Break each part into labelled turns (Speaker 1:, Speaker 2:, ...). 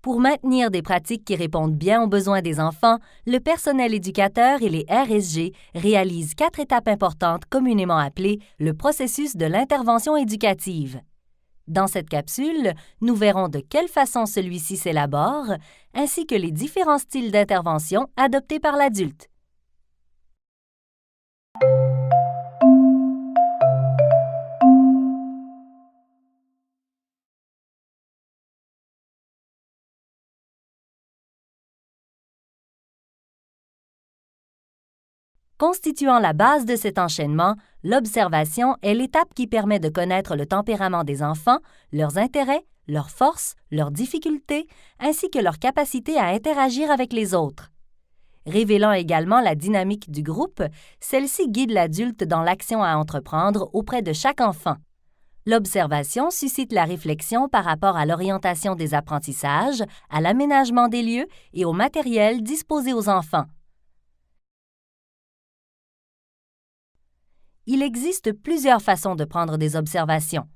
Speaker 1: Pour maintenir des pratiques qui répondent bien aux besoins des enfants, le personnel éducateur et les RSG réalisent 4 étapes importantes communément appelées le processus de l'intervention éducative. Dans cette capsule, nous verrons de quelle façon celui-ci s'élabore, ainsi que les différents styles d'intervention adoptés par l'adulte. Constituant la base de cet enchaînement, l'observation est l'étape qui permet de connaître le tempérament des enfants, leurs intérêts, leurs forces, leurs difficultés, ainsi que leur capacité à interagir avec les autres. Révélant également la dynamique du groupe, celle-ci guide l'adulte dans l'action à entreprendre auprès de chaque enfant. L'observation suscite la réflexion par rapport à l'orientation des apprentissages, à l'aménagement des lieux et au matériel disposé aux enfants. Il existe plusieurs façons de prendre des observations.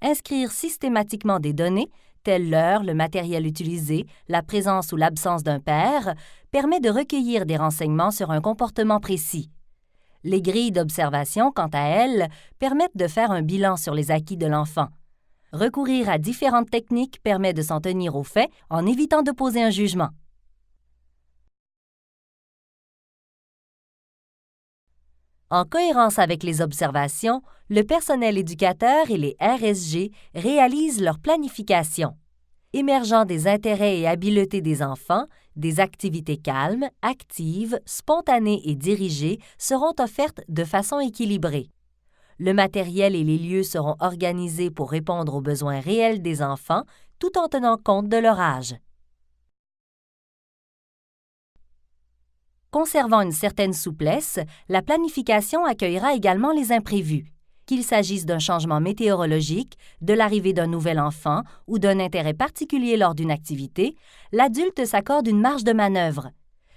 Speaker 1: Inscrire systématiquement des données, telles l'heure, le matériel utilisé, la présence ou l'absence d'un père, permet de recueillir des renseignements sur un comportement précis. Les grilles d'observation, quant à elles, permettent de faire un bilan sur les acquis de l'enfant. Recourir à différentes techniques permet de s'en tenir aux faits en évitant de poser un jugement. En cohérence avec les observations, le personnel éducateur et les RSG réalisent leur planification. Émergeant des intérêts et habiletés des enfants, des activités calmes, actives, spontanées et dirigées seront offertes de façon équilibrée. Le matériel et les lieux seront organisés pour répondre aux besoins réels des enfants tout en tenant compte de leur âge. Conservant une certaine souplesse, la planification accueillera également les imprévus. Qu'il s'agisse d'un changement météorologique, de l'arrivée d'un nouvel enfant ou d'un intérêt particulier lors d'une activité, l'adulte s'accorde une marge de manœuvre.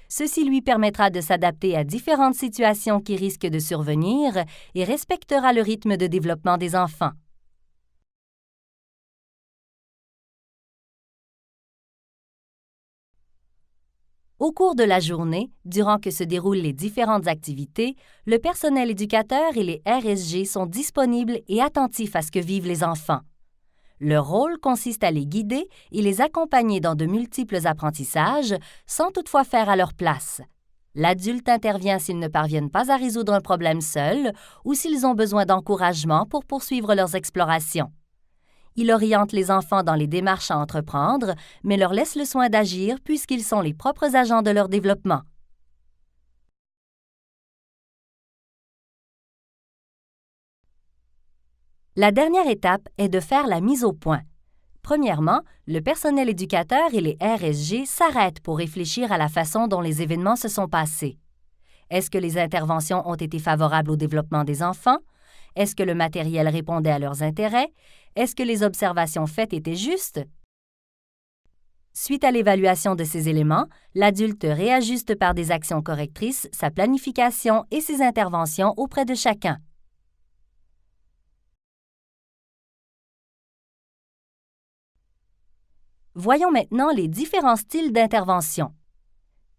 Speaker 1: Ceci lui permettra de s'adapter à différentes situations qui risquent de survenir et respectera le rythme de développement des enfants. Au cours de la journée, durant que se déroulent les différentes activités, le personnel éducateur et les RSG sont disponibles et attentifs à ce que vivent les enfants. Leur rôle consiste à les guider et les accompagner dans de multiples apprentissages, sans toutefois faire à leur place. L'adulte intervient s'ils ne parviennent pas à résoudre un problème seuls ou s'ils ont besoin d'encouragement pour poursuivre leurs explorations. Il oriente les enfants dans les démarches à entreprendre, mais leur laisse le soin d'agir puisqu'ils sont les propres agents de leur développement. La dernière étape est de faire la mise au point. Premièrement, le personnel éducateur et les RSG s'arrêtent pour réfléchir à la façon dont les événements se sont passés. Est-ce que les interventions ont été favorables au développement des enfants? Est-ce que le matériel répondait à leurs intérêts? Est-ce que les observations faites étaient justes? Suite à l'évaluation de ces éléments, l'adulte réajuste par des actions correctrices sa planification et ses interventions auprès de chacun. Voyons maintenant les différents styles d'intervention.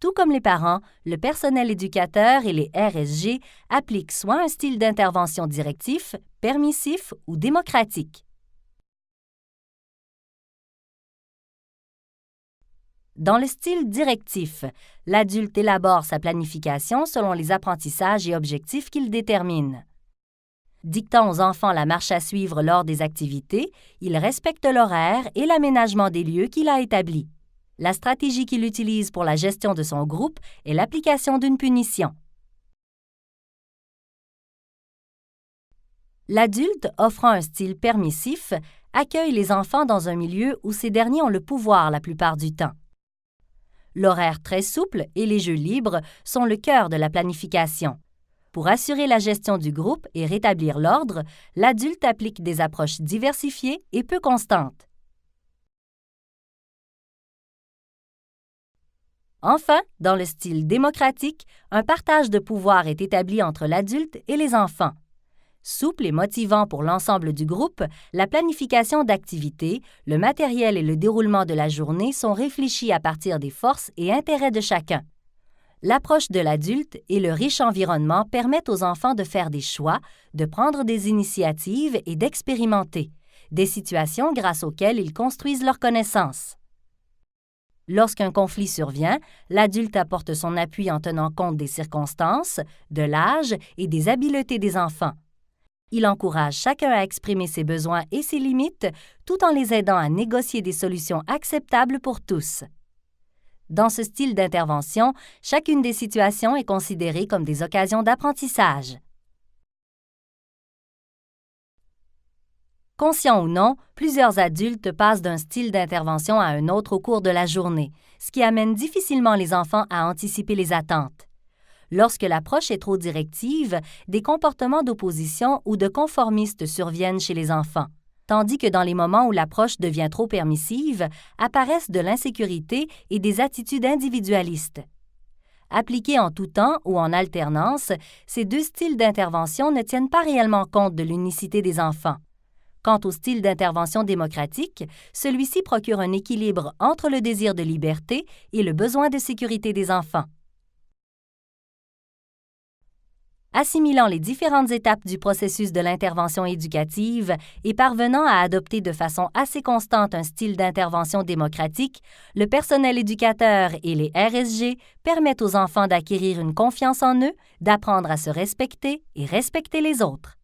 Speaker 1: Tout comme les parents, le personnel éducateur et les RSG appliquent soit un style d'intervention directif, permissif ou démocratique. Dans le style directif, l'adulte élabore sa planification selon les apprentissages et objectifs qu'il détermine. Dictant aux enfants la marche à suivre lors des activités, il respecte l'horaire et l'aménagement des lieux qu'il a établis. La stratégie qu'il utilise pour la gestion de son groupe est l'application d'une punition. L'adulte, offrant un style permissif, accueille les enfants dans un milieu où ces derniers ont le pouvoir la plupart du temps. L'horaire très souple et les jeux libres sont le cœur de la planification. Pour assurer la gestion du groupe et rétablir l'ordre, l'adulte applique des approches diversifiées et peu constantes. Enfin, dans le style démocratique, un partage de pouvoir est établi entre l'adulte et les enfants. Souple et motivant pour l'ensemble du groupe, la planification d'activités, le matériel et le déroulement de la journée sont réfléchis à partir des forces et intérêts de chacun. L'approche de l'adulte et le riche environnement permettent aux enfants de faire des choix, de prendre des initiatives et d'expérimenter, des situations grâce auxquelles ils construisent leurs connaissances. Lorsqu'un conflit survient, l'adulte apporte son appui en tenant compte des circonstances, de l'âge et des habiletés des enfants. Il encourage chacun à exprimer ses besoins et ses limites, tout en les aidant à négocier des solutions acceptables pour tous. Dans ce style d'intervention, chacune des situations est considérée comme des occasions d'apprentissage. Conscients ou non, plusieurs adultes passent d'un style d'intervention à un autre au cours de la journée, ce qui amène difficilement les enfants à anticiper les attentes. Lorsque l'approche est trop directive, des comportements d'opposition ou de conformistes surviennent chez les enfants, tandis que dans les moments où l'approche devient trop permissive, apparaissent de l'insécurité et des attitudes individualistes. Appliqués en tout temps ou en alternance, ces deux styles d'intervention ne tiennent pas réellement compte de l'unicité des enfants. Quant au style d'intervention démocratique, celui-ci procure un équilibre entre le désir de liberté et le besoin de sécurité des enfants. Assimilant les différentes étapes du processus de l'intervention éducative et parvenant à adopter de façon assez constante un style d'intervention démocratique, le personnel éducateur et les RSG permettent aux enfants d'acquérir une confiance en eux, d'apprendre à se respecter et respecter les autres.